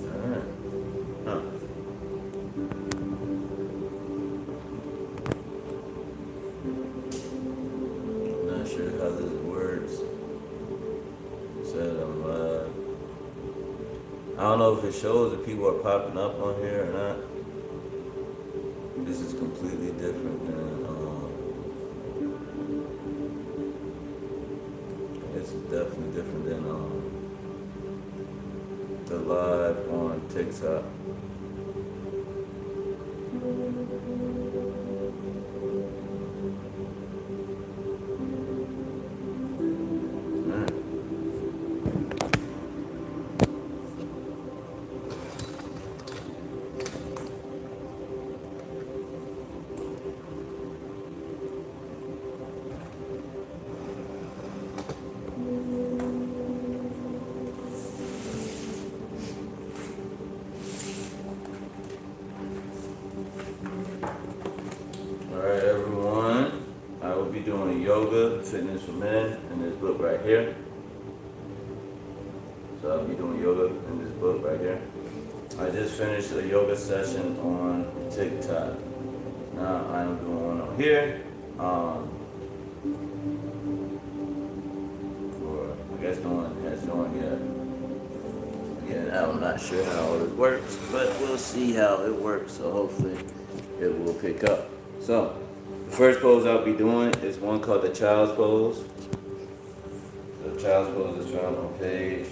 Alright. Huh. Not sure how this works. Said I'm live. I don't know if it shows if people are popping up on here or not. This is completely different than it's definitely different than the live on TikTok. Alright. Alright, everyone. I will be doing yoga, fitness for men, in this book right here. So I'll be doing yoga in this book right here. I just finished a yoga session on TikTok. Now I'm doing one on here. For I guess no one has joined yet. Again, I'm not sure how all this works, but we'll see how it works. So hopefully it will pick up. So the first pose I'll be doing is one called the child's pose. The child's pose is found on page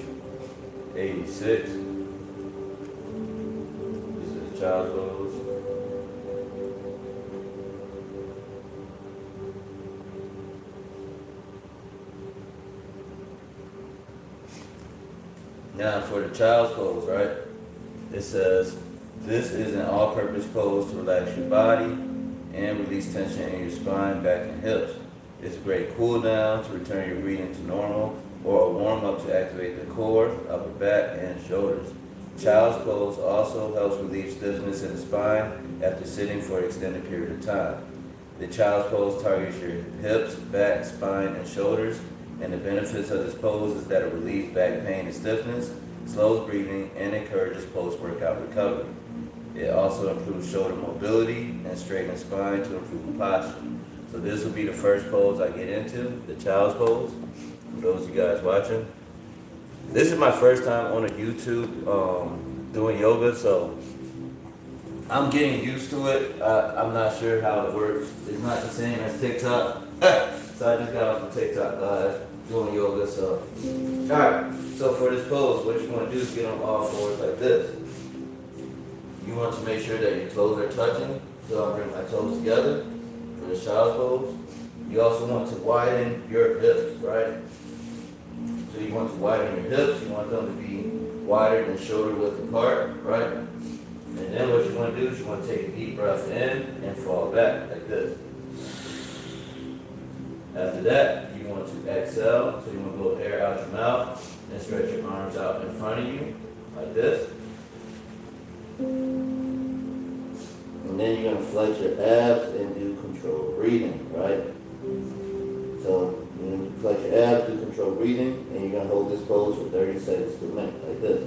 86. This is child's pose. Now for the child's pose, right? It says, this is an all-purpose pose to relax your body and release tension in your spine, back, and hips. It's a great cool down to return your breathing to normal, or a warm up to activate the core, upper back, and shoulders. Child's pose also helps relieve stiffness in the spine after sitting for an extended period of time. The child's pose targets your hips, back, spine, and shoulders, and the benefits of this pose is that it relieves back pain and stiffness, slows breathing, and encourages post-workout recovery. It also improves shoulder mobility and straightens spine to improve posture. So this will be the first pose I get into, the child's pose. For those of you guys watching, this is my first time on a YouTube doing yoga, so I'm getting used to it. I'm not sure how it works. It's not the same as TikTok. So I just got off of TikTok live doing yoga. So, alright. So for this pose, what you want to do is get on all fours like this. You want to make sure that your toes are touching. So I'll bring my toes together for the child's pose. You also want to widen your hips, right? So you want to widen your hips. You want them to be wider than shoulder width apart, right? And then what you want to do is you want to take a deep breath in and fall back like this. After that, you want to exhale. So you want to blow air out your mouth and stretch your arms out in front of you like this. And then you're going to flex your abs and do controlled breathing, right? So you're going to flex your abs, do controlled breathing, and you're going to hold this pose for 30 seconds to a minute, like this.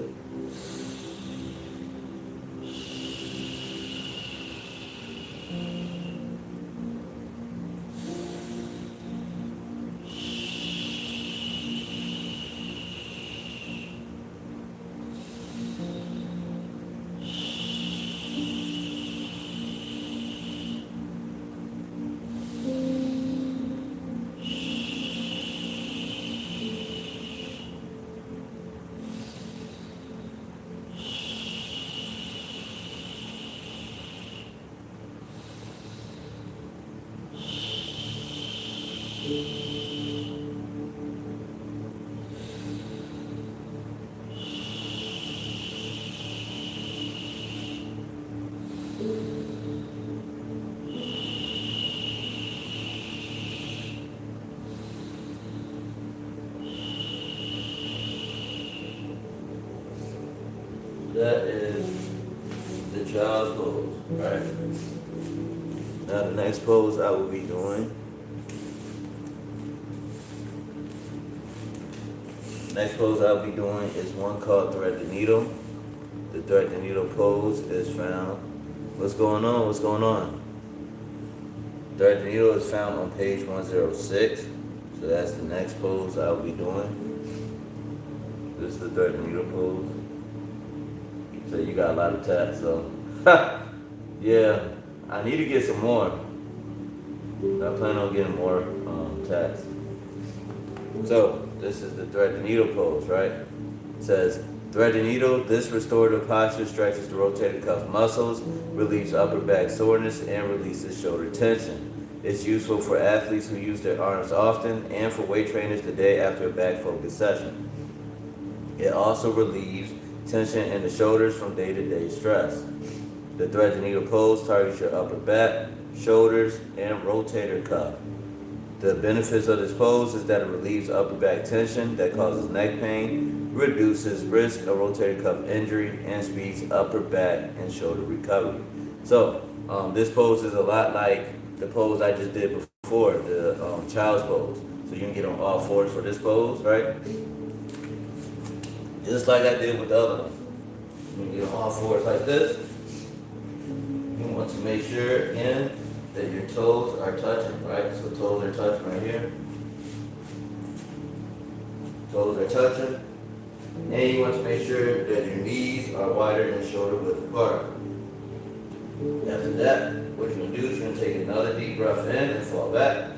That is the child's pose, right? Now the next pose I will be doing Next pose I'll be doing is one called thread the needle. The thread the needle pose is found. What's going on? What's going on? Thread the needle is found on page 106. So that's the next pose I'll be doing. This is the thread the needle pose. So you got a lot of tats, so yeah, I need to get some more. I plan on getting more tats. So this is the thread the needle pose, right? It says thread the needle. This restorative posture stretches the rotator cuff muscles, relieves upper back soreness, and releases shoulder tension. It's useful for athletes who use their arms often and for weight trainers the day after a back focus session. It also relieves tension in the shoulders from day-to-day stress. The thread the needle pose targets your upper back, shoulders, and rotator cuff. The benefits of this pose is that it relieves upper back tension that causes neck pain, reduces risk of rotator cuff injury, and speeds upper back and shoulder recovery. So this pose is a lot like the pose I just did before, the child's pose. So you can get on all fours for this pose, right? Just like I did with the other one. You can get on all fours like this. You want to make sure, again, that your toes are touching, right? So toes are touching right here. Toes are touching. And you want to make sure that your knees are wider than shoulder width apart. After that, what you're going to do is you're going to take another deep breath in and fall back.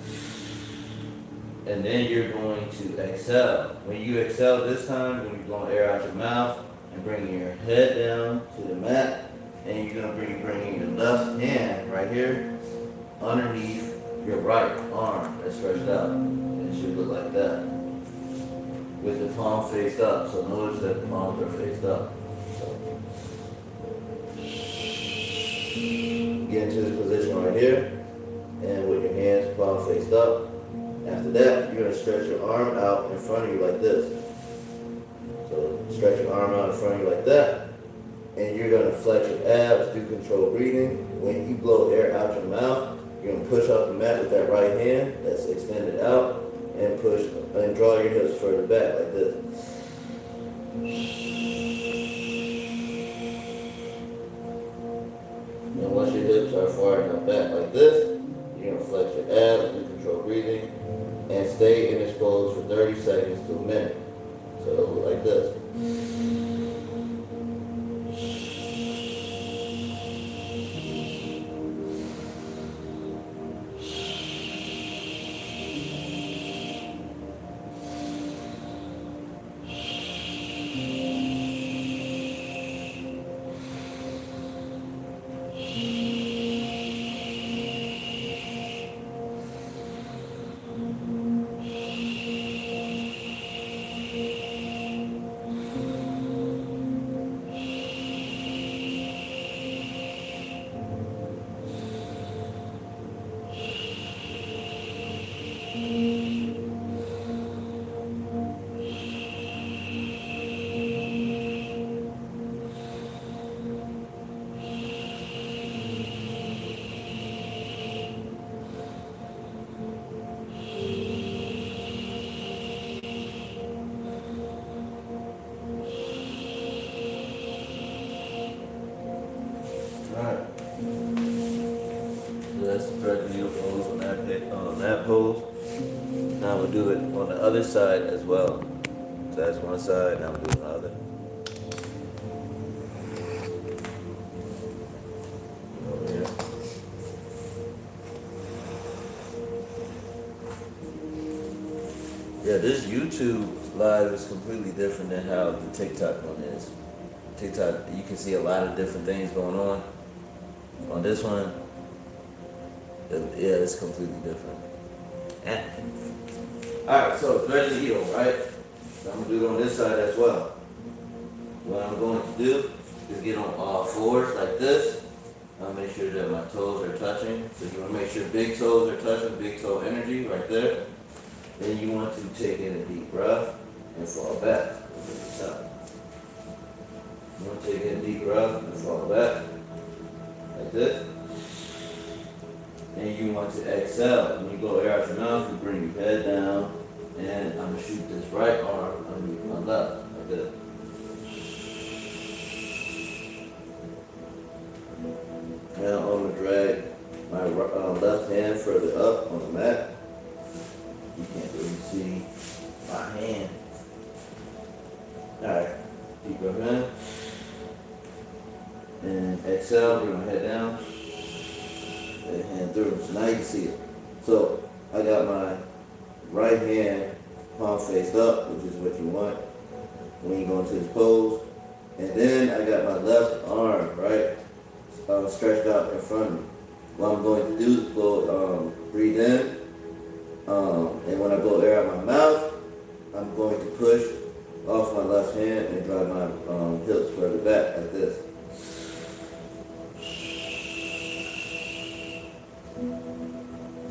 And then you're going to exhale. When you exhale this time, when you're blowing air out your mouth and bringing your head down to the mat, and you're going to bring your left hand right here underneath your right arm that's stretched out. It should look like that, with the palm faced up. So notice that the palms are faced up. So get into this position right here, and with your hands palm faced up. After that, you're going to stretch your arm out in front of you like this. So stretch your arm out in front of you like that. And you're going to flex your abs, do controlled breathing. When you blow air out your mouth, you're going to push off the mat with that right hand that's extended out and push and draw your hips further back like this. And once your hips are far enough back like this, you're going to flex your abs, do controlled breathing, and stay in this pose for 30 seconds to a minute. So it'll look like this. Alright. So that's the thread the needle pose on that pose. Now we'll do it on the other side as well. So that's one side, now we'll do the other. Over here. Yeah, this YouTube live is completely different than how the TikTok one is. TikTok, you can see a lot of different things going on. On this one, yeah, it's completely different. Alright, so thread the needle, right? So I'm going to do it on this side as well. What I'm going to do is get on all fours like this. I'll make sure that my toes are touching. So you want to make sure big toes are touching, big toe energy right there. Then you want to take in a deep breath and fall back. You want to take in a deep breath and fall back like this. And you want to exhale. When you blow air out your mouth, you bring your head down, and I'm going to shoot this right arm underneath my left, like this. Now I'm going to drag my left hand further up on the mat. You can't really see my hand. Alright, deep breath in. And exhale, bring my head down. And hand through. So now you can see it. So I got my right hand palm faced up, which is what you want when you go into this pose. And then I got my left arm, right, stretched out in front of me. What I'm going to do is blow, breathe in, and when I blow air out my mouth, I'm going to push off my left hand and drive my hips further back like this.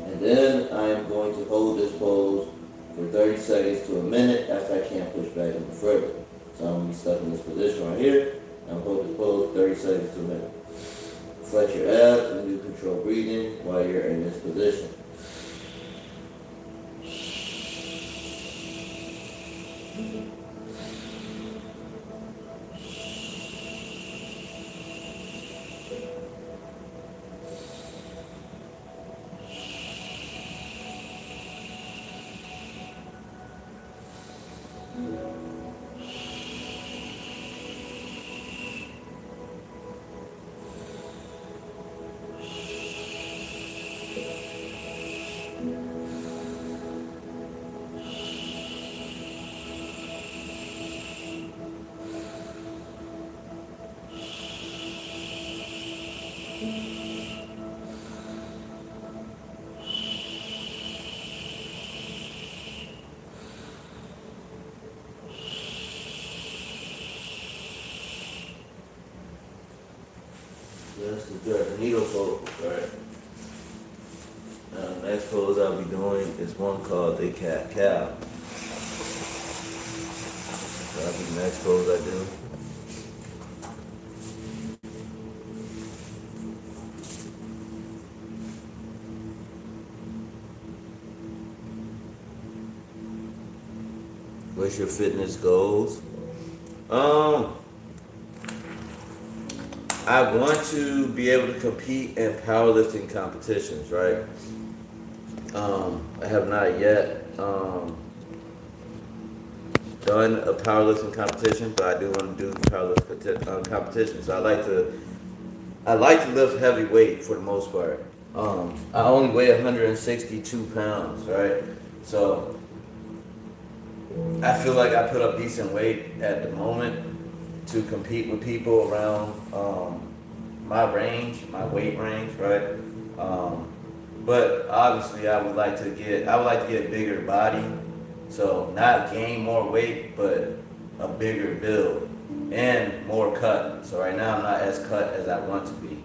And then I am going to hold this pose for 30 seconds to a minute after I can't push back any further. So I'm going to be stuck in this position right here. I'm going to hold this pose 30 seconds to a minute. Flex your abs and do controlled breathing while you're in this position. That's the thread needle fold, right? Now, the next pose I'll be doing is one called the cat cow. That'll be the next pose I do. What's your fitness goals? I want to be able to compete in powerlifting competitions, right? I have not yet done a powerlifting competition, but I do want to do powerlifting competitions. So I like to lift heavy weight for the most part. I only weigh 162 pounds, right? So I feel like I put up decent weight at the moment to compete with people around my range, my weight range, right? But obviously, I would like to get a bigger body, so not gain more weight, but a bigger build and more cut. So right now, I'm not as cut as I want to be.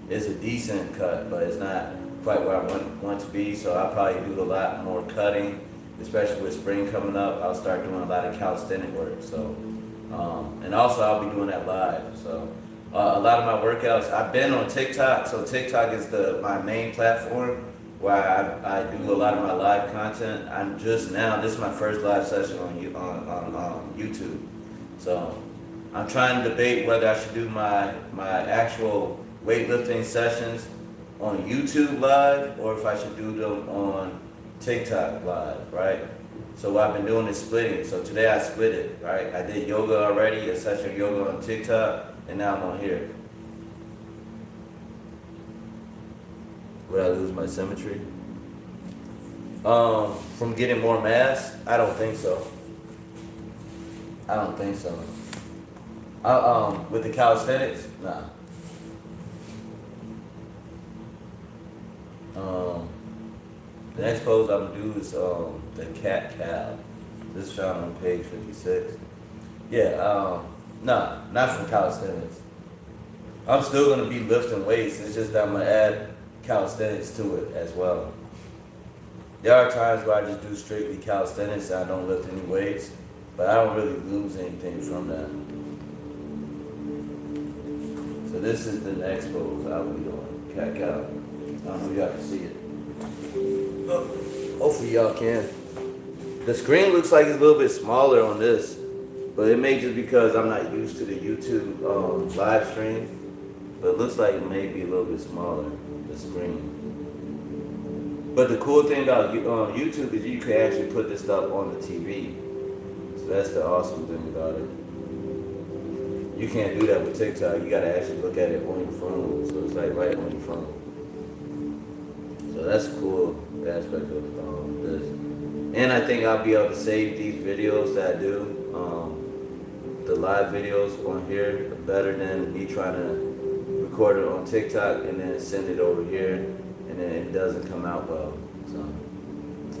It's a decent cut, but it's not quite where I want to be. So I'll probably do a lot more cutting, especially with spring coming up. I'll start doing a lot of calisthenic work. So. And also I'll be doing that live. So a lot of my workouts, I've been on TikTok. So TikTok is my main platform where I do a lot of my live content. I'm just now, this is my first live session on YouTube. So I'm trying to debate whether I should do my actual weightlifting sessions on YouTube live or if I should do them on TikTok live, right? So what I've been doing is splitting. So today I split it, right? I did yoga already, a session of yoga on TikTok, and now I'm on here. Would I lose my symmetry? From getting more mass? I don't think so. With the calisthenics? Nah. The next pose I'm gonna do is the cat cow. This is found on page 56. Yeah, not from calisthenics. I'm still gonna be lifting weights. It's just that I'm gonna add calisthenics to it as well. There are times where I just do strictly calisthenics and I don't lift any weights, but I don't really lose anything from that. So this is the next pose I will be doing, cat cow. I don't know if y'all can see it. Hopefully y'all can. The screen looks like it's a little bit smaller on this. But it may just because I'm not used to the YouTube live stream. But it looks like it may be a little bit smaller, the screen. But the cool thing about YouTube is you can actually put this stuff on the TV. So that's the awesome thing about it. You can't do that with TikTok. You gotta actually look at it on your phone. So it's like right on your phone. So that's a cool aspect of this. And I think I'll be able to save these videos that I do, the live videos on here, better than me trying to record it on TikTok and then send it over here and then it doesn't come out well. So,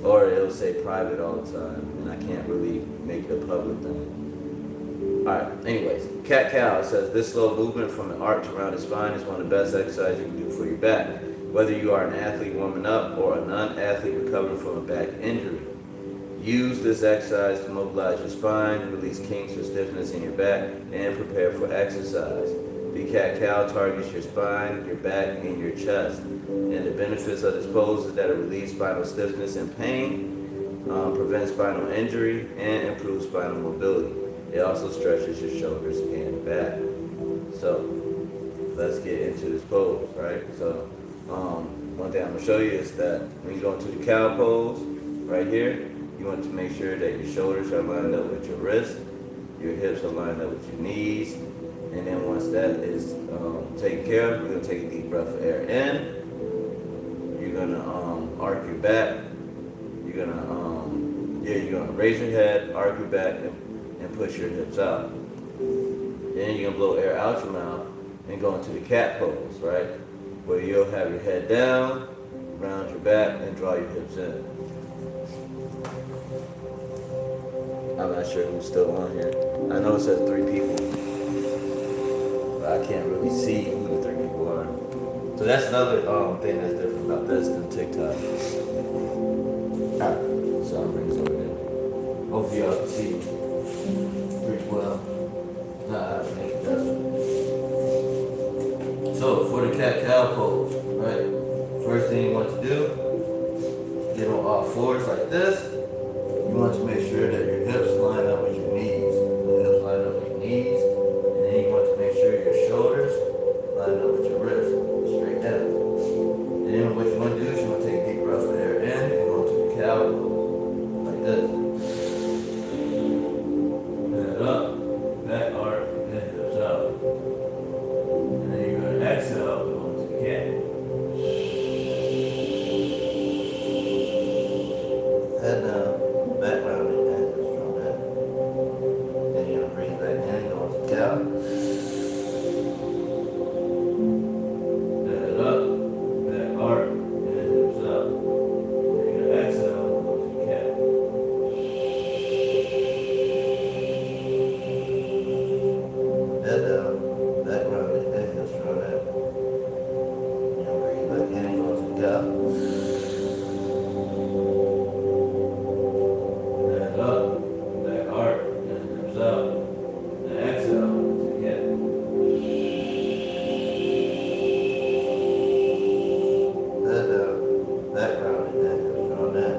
or it'll say private all the time and I can't really make it a public thing. Alright, anyways, cat-cow, it says this slow movement from the arch around the spine is one of the best exercises you can do for your back. Whether you are an athlete warming up or a non-athlete recovering from a back injury. Use this exercise to mobilize your spine, release kinks or stiffness in your back, and prepare for exercise. The cat-cow targets your spine, your back, and your chest. And the benefits of this pose is that it relieves spinal stiffness and pain, prevents spinal injury, and improves spinal mobility. It also stretches your shoulders and back. So, let's get into this pose, right? So, one thing I'm going to show you is that when you go into the cow pose, right here, you want to make sure that your shoulders are lined up with your wrists, your hips are lined up with your knees, and then once that is taken care of, you're going to take a deep breath of air in. You're going to arc your back. You're going to raise your head, arc your back, and push your hips out. Then you're going to blow air out your mouth and go into the cat pose, right? Where you'll have your head down, round your back, and draw your hips in. I'm not sure who's still on here. I know it says 3 people, but I can't really see who the 3 people are. So that's another thing that's different about this than TikTok. Alright, so I'll bring this over there. Hopefully y'all can see pretty well. So for the cat-cow pose, right? First thing you want to do, get on all fours like this. You want to make sure that your hips line up with your knees. The hips line up with your knees. And then you want to make sure your shoulders line up with your wrists. Straight down. And then what you want to do is you want to take a deep breath of air in and go to the cow pose. Like this. Head up, back arc, and hips out. And then you're going to exhale and go into the cat. Head down. Back round and just from that. Then you're gonna breathe back in, go into cow. Head up, back arc, and hips up. Then you're gonna exhale and go to cat. Head down, back round and hips from that. You're gonna breathe back in and go into cow. Up, back arc, and hips up, and exhale to cat. Head down, back round, and then hips from that.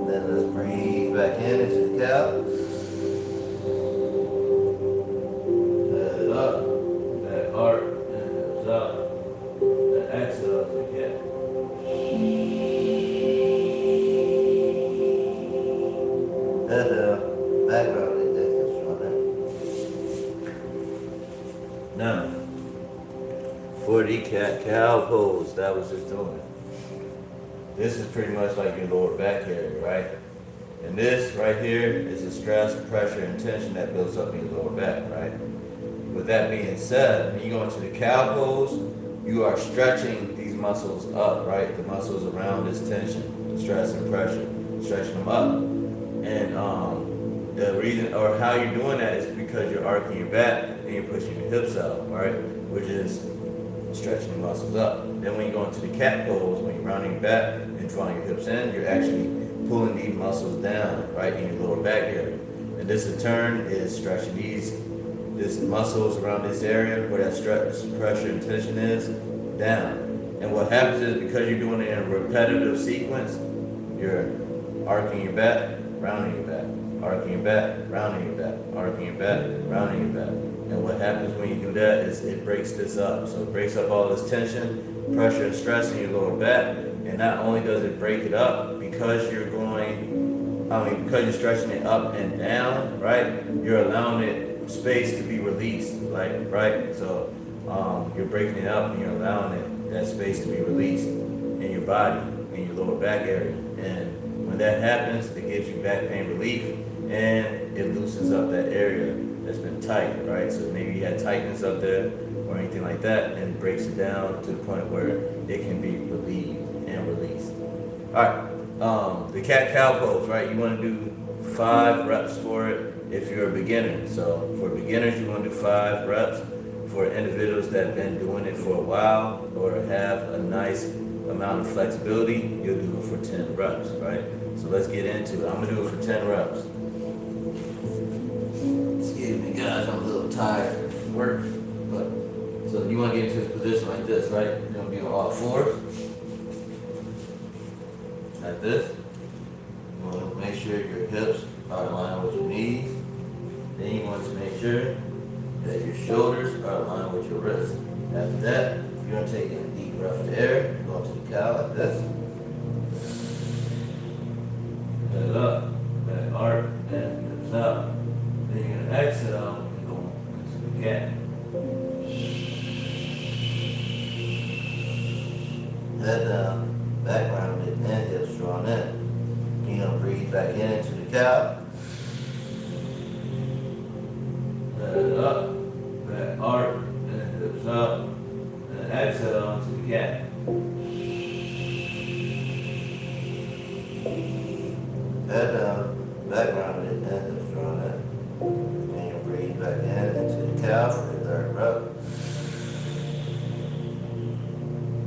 Then let's breathe back in into the cow. Head up, back arc, and hips up, and exhale to cat. Head down, back round, and then hips from that. Now, for the cat-cow pose, that was just doing it. This is pretty much like your lower back area, right? And this right here is the stress, pressure, and tension that builds up in your lower back, right? With that being said, when you go into the cow pose, you are stretching these muscles up, right? The muscles around this tension, the stress and pressure, stretching them up. And the reason or how you're doing that is because you're arcing your back and you're pushing your hips out, right? Which is stretching the muscles up. Then when you go into the cat pose, when you're rounding your back and drawing your hips in, you're actually pulling these muscles down, right, in your lower back area. And this in turn is stretching these muscles around this area where that stress, pressure, and tension is down. And what happens is because you're doing it in a repetitive sequence, you're arcing your back, rounding your back, arcing your back, rounding your back, arcing your back, rounding your back. And what happens when you do that is it breaks this up. So it breaks up all this tension, pressure, and stress in your lower back. And not only does it break it up because because you're stretching it up and down, right? You're allowing it space to be released, right? So you're breaking it up and you're allowing that space to be released in your body, in your lower back area. And when that happens, it gives you back pain relief and it loosens up that area that's been tight, right? So maybe you had tightness up there or anything like that, and it breaks it down to the point where it can be relieved and released. All right, the cat-cow pose, right? You want to do 5 reps for it if you're a beginner. So for beginners, you want to do 5 reps. For individuals that have been doing it for a while or have a nice amount of flexibility, you'll do it for 10 reps, right? So let's get into it. I'm gonna do it for 10 reps. Excuse me, guys, I'm a little tired from work, but so you want to get into this position like this, right? You're gonna be on all 4s, like this. You want to make sure your hips are aligned with your knees. Then you want to make sure that your shoulders are aligned with your wrists. After that, you're going to take a deep breath of air, go into the cow like this. Head up, back arc, and hips out. Then you're going to exhale and go into the cat. Head down, back rounded, and hips drawn in. You're going to breathe back in into the cow. Head up, back arc, and hips up, and exhale onto the cat. Head down, back rounded, and hips drawn in. And you breathe back in into the cow for the 3rd rep.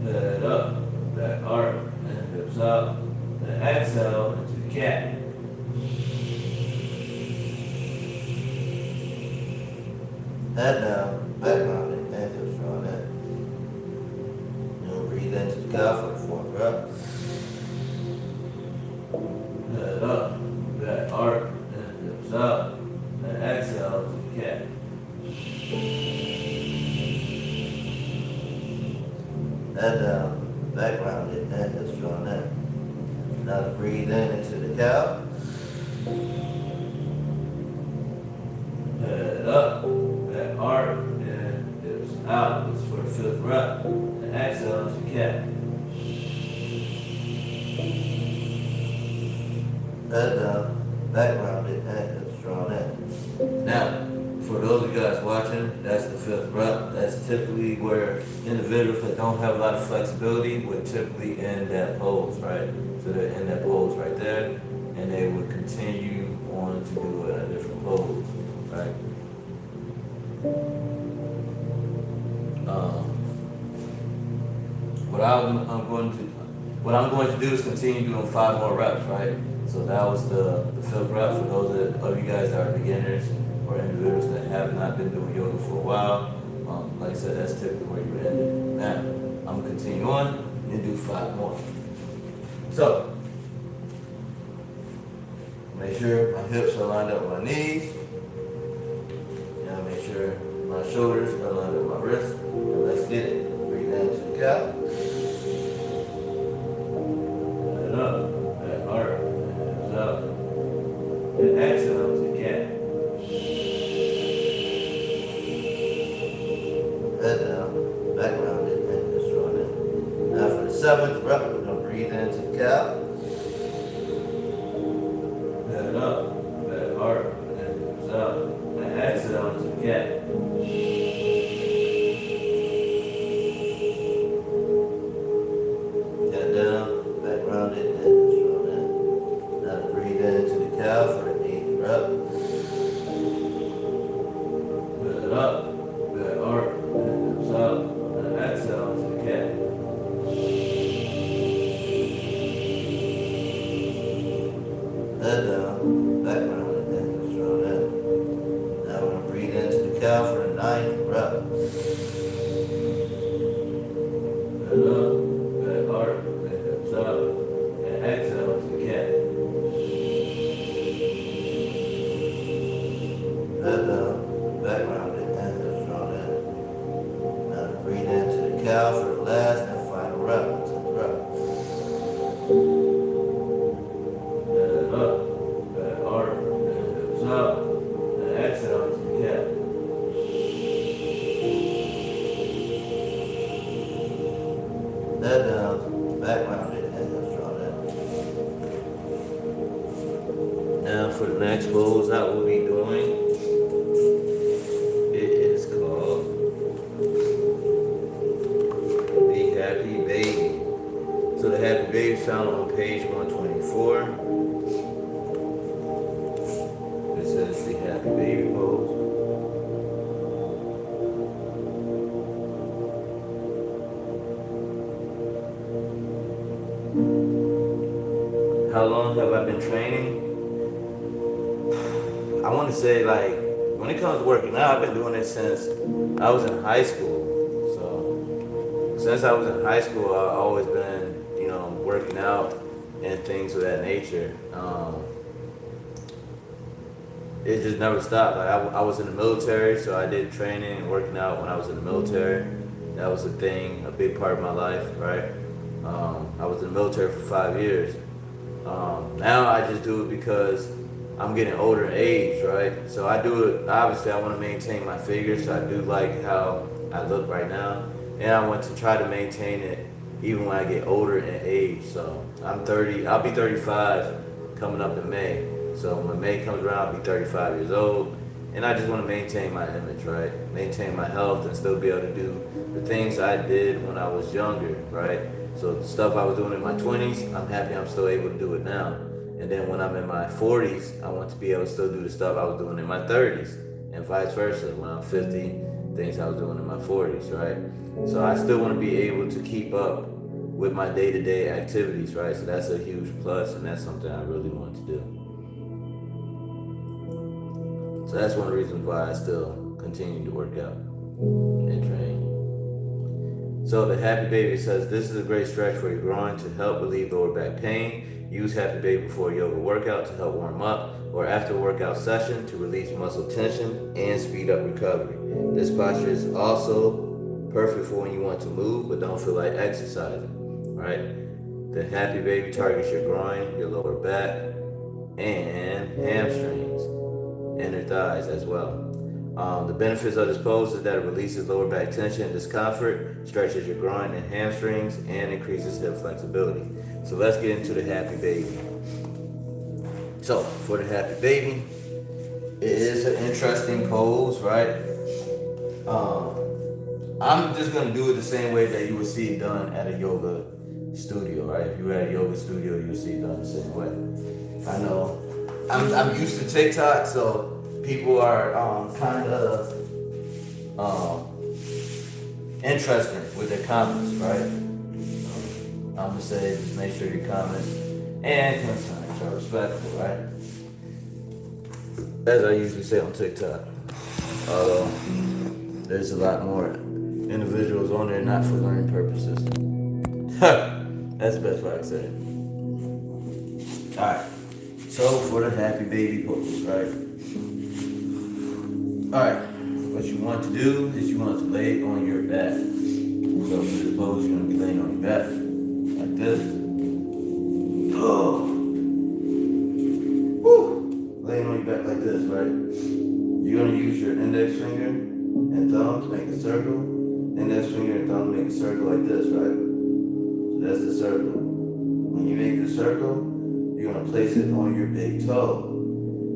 Head up, back arc, and hips up, and exhale into the cat. Head down, back rounded, and hips drawn in. You'll breathe into the cow for the 4th rep. Head up, back arc, and hips up, and exhale to the cat. Head down, back rounded, and hips drawn in. Now to breathe in into the cow. Head up, back arc, and hips out. This is for the 5th rep. And exhale into the cat. Head down, back rounded, and hips drawn in. Now, for those of you guys watching, that's the 5th rep. That's typically where individuals that don't have a lot of flexibility would typically end that pose, right? So they're in that pose right there, and they would continue on to do it in a different pose, right? What I'm going to do is continue doing 5 more reps, right? So that was the 5th rep for those of you guys that are beginners or individuals that have not been doing yoga for a while. Like I said, that's typically where you end it. Now, I'm gonna continue on and do 5 more. So, make sure my hips are lined up with my knees. Now make sure my shoulders are lined up with my wrists. And let's get it. Breathe into the cow. Head up, back arc, and hips up. And exhale to the cat. Head down, back rounded, and hips drawn in. Now for the 7th rep, we're going to breathe into the cow. Head up, back arc, and hips up. And exhale into the cat. Head down, back rounded, and hips drawn in. Now breathe into the cow for the 8th rep. Head up, back arc, and hips up, and exhale into the cat. Head down, back rounded, and hips drawn in. Now we're going to breathe into the cow for the 9th rep. Head up, back arc, and hips up, and exhale into the cat. next pose that we'll be doing, it is called the Happy Baby. So the Happy Baby is found on page 124. It says the Happy Baby pose. How long have I been training? I want to say, like, when it comes to working out, I've been doing it since I was in high school. So since I was in high school, I've always been, working out and things of that nature. It just never stopped. Like, I was in the military, so I did training and working out when I was in the military. That was a thing, a big part of my life, right? I was in the military for 5 years. Now I just do it because I'm getting older in age, right? So I do it, obviously I want to maintain my figure, so I do like how I look right now. And I want to try to maintain it even when I get older in age. So I'm 30, I'll be 35 coming up in May. So when May comes around, I'll be 35 years old. And I just want to maintain my image, right? Maintain my health and still be able to do the things I did when I was younger, right? So the stuff I was doing in my 20s, I'm happy I'm still able to do it now. And then when I'm in my 40s, I want to be able to still do the stuff I was doing in my 30s, and vice versa. When I'm 50, things I was doing in my 40s, right? So I still want to be able to keep up with my day-to-day activities, right? So that's a huge plus, and that's something I really want to do. So that's one of the reasons why I still continue to work out and train. So the Happy Baby says, this is a great stretch for your groin to help relieve lower back pain. Use Happy Baby before a yoga workout to help warm up, or after a workout session to release muscle tension and speed up recovery. This posture is also perfect for when you want to move but don't feel like exercising, right? The Happy Baby targets your groin, your lower back, and hamstrings, and your thighs as well. The benefits of this pose is that it releases lower back tension and discomfort, stretches your groin and hamstrings, and increases hip flexibility. So let's get into the Happy Baby. So for the Happy Baby, it is an interesting pose, right? I'm just gonna do it the same way that you would see it done at a yoga studio, right? If you were at a yoga studio, you would see it done the same way. I know I'm used to TikTok, so people are kind of interesting with their comments, right? I'm gonna say just make sure your comments and concerns are respectful, right? As I usually say on TikTok. Although there's a lot more individuals on there not for learning purposes. That's the best way I can say it. Alright. So for the Happy Baby pose, right? Alright, what you want to do is you want to lay on your back. So for this pose, you're going to be laying on your back, like this. Oh. Woo. Laying on your back like this, right? You're going to use your index finger and thumb to make a circle. Index finger and thumb to make a circle like this, right? So that's the circle. When you make the circle, you're going to place it on your big toe.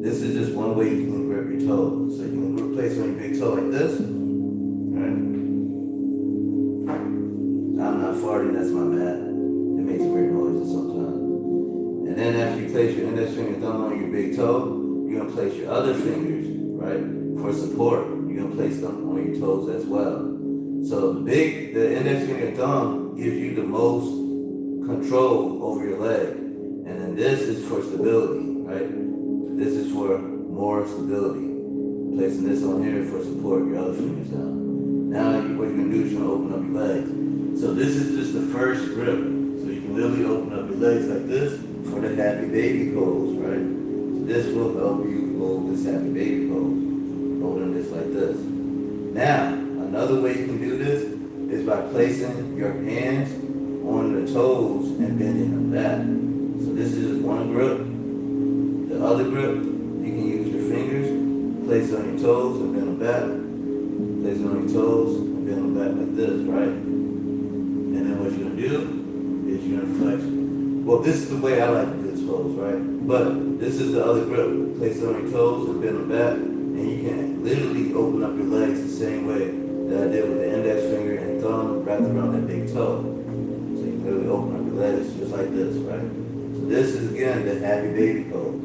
This is just one way you can grip your toe. So you can place it on your big toe like this. Right? I'm not farting, that's my mat. It makes weird noises sometimes. And then after you place your index finger and thumb on your big toe, you're going to place your other fingers, right, for support. You're going to place them on your toes as well. So the index finger and thumb gives you the most control over your leg. And then this is for stability, right? This is for more stability. Placing this on here for support, your other fingers down. Now what you're going to do is you're going to open up your legs. So this is just the first grip. So you can literally open up your legs like this for the Happy Baby pose, right? So this will help you hold this Happy Baby pose. Holding this like this. Now, another way you can do this is by placing your hands on the toes and bending them back. So this is just one grip. The other grip, you can use your fingers, place it on your toes and bend them back. Place it on your toes and bend them back like this, right? And then what you're going to do is you're going to flex. Well, this is the way I like to do this pose, right? But this is the other grip. Place it on your toes and bend them back, and you can literally open up your legs the same way that I did with the index finger and thumb wrapped around that big toe. So you can literally open up your legs just like this, right? So this is again the happy baby pose.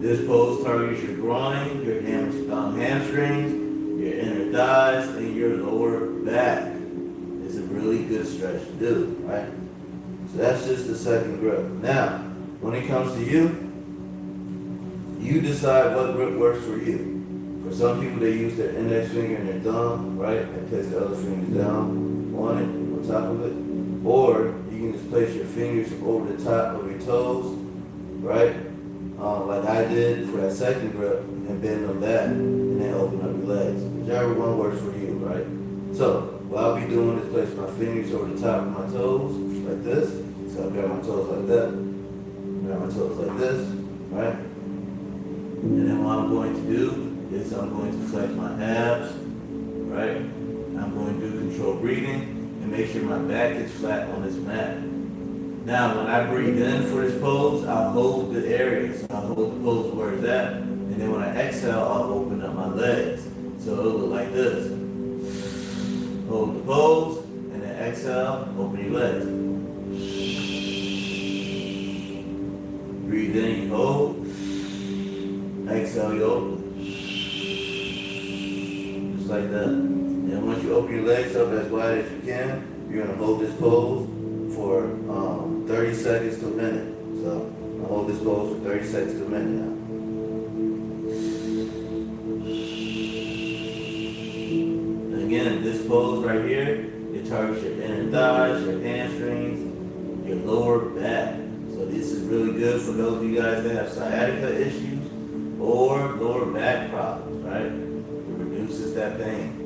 This pose targets your groin, your hamstrings, your inner thighs, and your lower back. It's a really good stretch to do, right? So that's just the second grip. Now, when it comes to you, you decide what grip works for you. For some people, they use their index finger and their thumb, right? And place the other fingers down on it, on top of it. Or you can just place your fingers over the top of your toes, right? Like I did for that second grip, and bend them back, and then open up your legs. Whichever one works for you, right? So, what I'll be doing is place my fingers over the top of my toes, like this. So I'll grab my toes like that, grab my toes like this, right? And then what I'm going to do is I'm going to flex my abs, right? I'm going to do controlled breathing and make sure my back is flat on this mat. Now, when I breathe in for this pose, I'll hold the area. So I'll hold the pose where it's at. And then when I exhale, I'll open up my legs. So it'll look like this. Hold the pose, and then exhale, open your legs. Breathe in, you hold. Exhale, you open. Just like that. And once you open your legs up as wide as you can, you're going to hold this pose for 30 seconds to a minute. So I'll hold this pose for 30 seconds to a minute now. And again, this pose right here, it targets your inner thighs, your hamstrings, your lower back. So this is really good for those of you guys that have sciatica issues or lower back problems, right? It reduces that pain.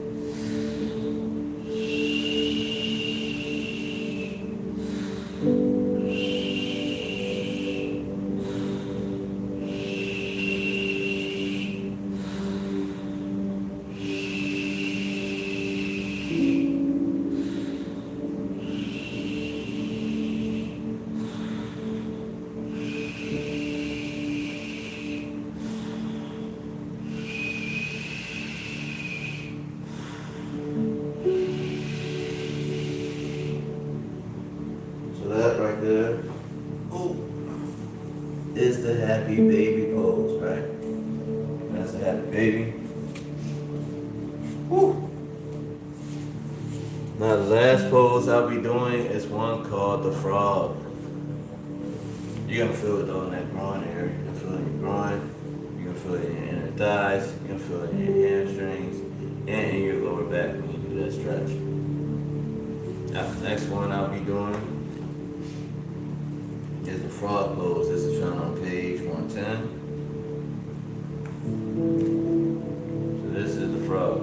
There is the happy baby pose, right? That's the happy baby. Woo. Now the last pose I'll be doing is one called the frog. You're gonna feel it though in that groin area. You're gonna feel it in your groin, you're gonna feel it in your inner thighs, you're gonna feel it in your hamstrings, and in your lower back when you do that stretch. Now the next one I'll be doing is the frog pose. This is found on page 110. So this is the frog.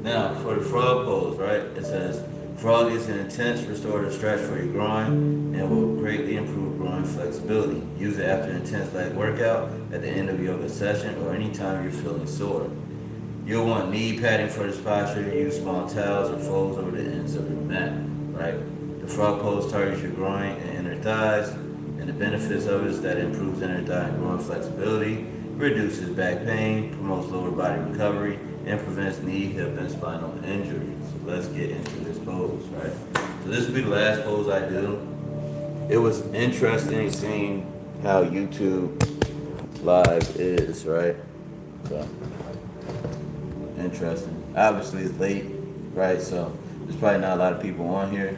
Now for the frog pose, right? It says frog is an intense restorative stretch for your groin and will greatly improve groin flexibility. Use it after an intense leg workout, at the end of a yoga session, or anytime you're feeling sore. You'll want knee padding for this posture. Use small towels or folds over the ends of your mat, right? The frog pose targets your groin and inner thighs, and the benefits of it is that it improves inner thigh and groin flexibility, reduces back pain, promotes lower body recovery, and prevents knee, hip, and spinal injuries. So let's get into this pose, right? So this will be the last pose I do. It was interesting seeing how YouTube Live is, right? So, interesting. Obviously it's late, right? So there's probably not a lot of people on here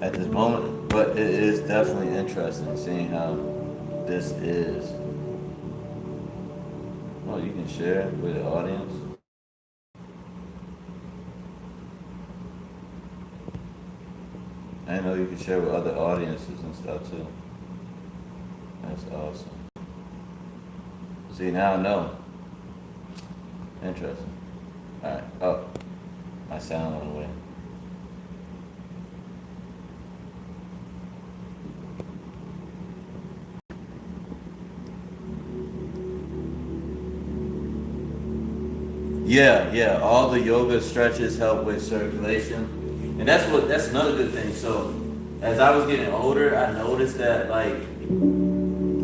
at this moment, but it is definitely interesting seeing how this is. Well, you can share it with the audience. I know you can share with other audiences and stuff too. That's awesome. See, now I know. Interesting. Alright. Oh, my sound on the way. Yeah. All the yoga stretches help with circulation, and that's another good thing. So, as I was getting older, I noticed that like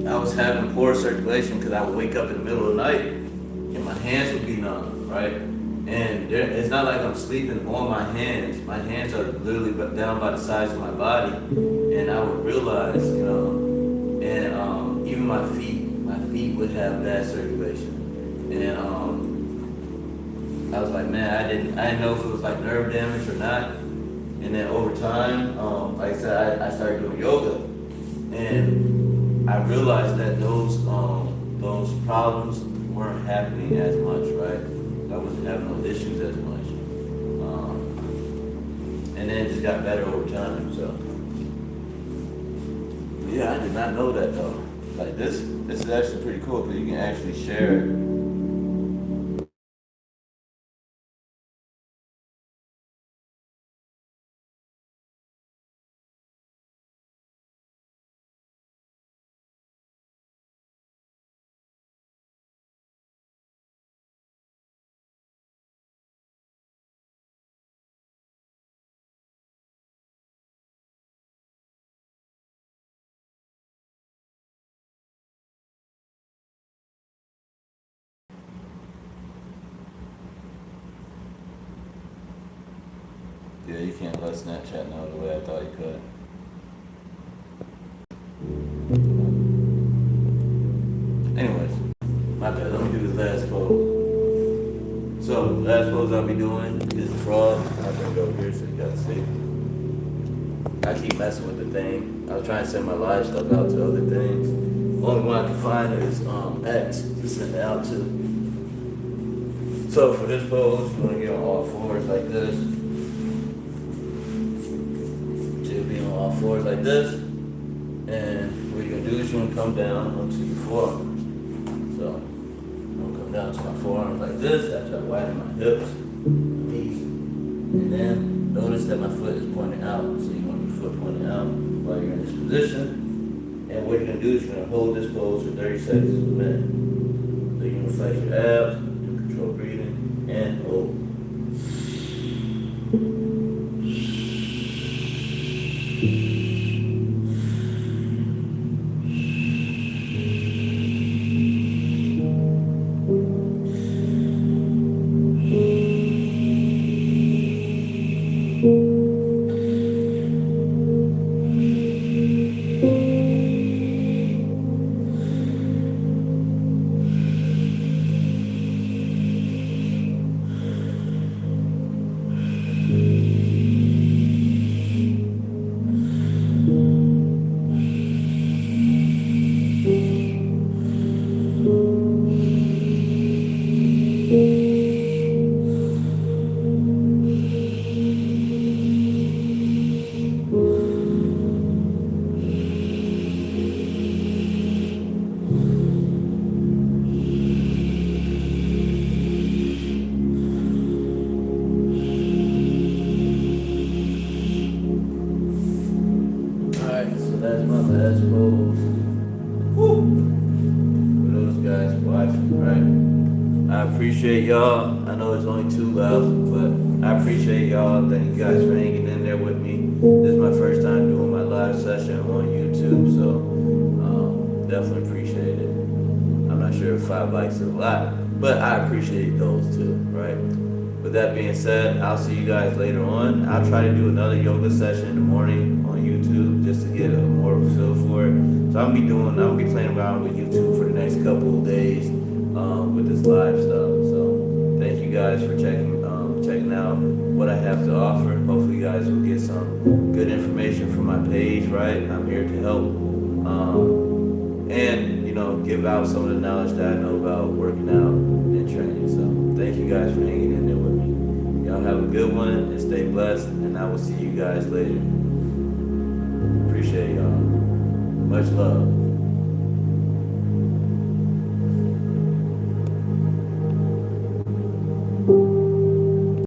I was having poor circulation because I would wake up in the middle of the night and my hands would be numb, right? And it's not like I'm sleeping on my hands. My hands are literally down by the sides of my body, and I would realize, and even my feet would have bad circulation, and I was like, man, I didn't know if it was like nerve damage or not. And then over time, like I said, I started doing yoga, and I realized that those problems weren't happening as much, right? I wasn't having those issues as much, and then it just got better over time. So, yeah, I did not know that though. Like this is actually pretty cool because you can actually share it. Yeah, you can't let Snapchat know the way I thought you could. Anyways, my bad. Let me do the last pose. So, last pose I'll be doing is the frog. I'll bring it over here so you guys see. I keep messing with the thing. I was trying to send my live stuff out to other things. The only one I can find is X to send it out to. So for this pose, you want to get on all fours like this. You'll be on all fours like this. And what you're going to do is you're going to come down onto your forearms. So I'm going to come down to my forearms like this after I widen my hips, knees. And then notice that my foot is pointing out. So you want your foot pointing out while you're in this position. And what you're going to do is you're going to hold this pose for 30 seconds to a minute. So you're going to flex your abs, do controlled breathing, and hold. That's my last pose. Woo! For those guys watching, right? I appreciate y'all. I know it's only 2 left, but I appreciate y'all. Thank you guys for hanging in there with me. This is my first time doing my live session on YouTube, so definitely appreciate it. I'm not sure if 5 likes is a lot, but I appreciate those too, right? With that being said, I'll see you guys later on. I'll try to do another yoga session in the morning on YouTube just to get a more of a feel for it. So I'm gonna be playing around with YouTube for the next couple of days with this live stuff. So thank you guys for checking out what I have to offer. Hopefully you guys will get some good information from my page, right? I'm here to help and give out some of the knowledge that I know about working out and training. So thank you guys for hanging in there with me. Y'all have a good one and stay blessed, and I will see you guys later. Appreciate y'all. Much love.